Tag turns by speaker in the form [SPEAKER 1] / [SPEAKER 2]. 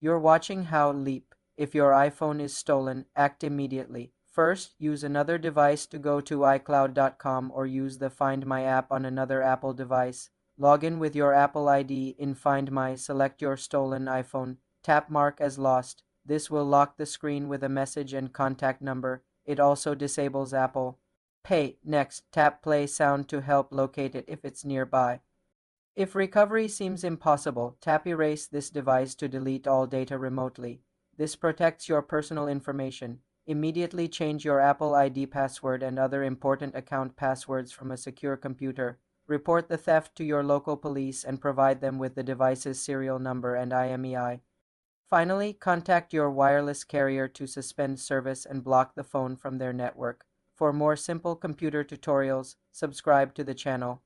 [SPEAKER 1] You're watching How Leap. If your iPhone is stolen, act immediately. First, use another device to go to iCloud.com or use the Find My app on another Apple device. Log in with your Apple ID in Find My, select your stolen iPhone, tap Mark as lost. This will lock the screen with a message and contact number. It also disables Apple Pay. Next, tap Play Sound to help locate it if it's nearby. If recovery seems impossible, tap Erase this device to delete all data remotely. This protects your personal information. Immediately change your Apple ID password and other important account passwords from a secure computer. Report the theft to your local police and provide them with the device's serial number and IMEI. Finally, contact your wireless carrier to suspend service and block the phone from their network. For more simple computer tutorials, subscribe to the channel.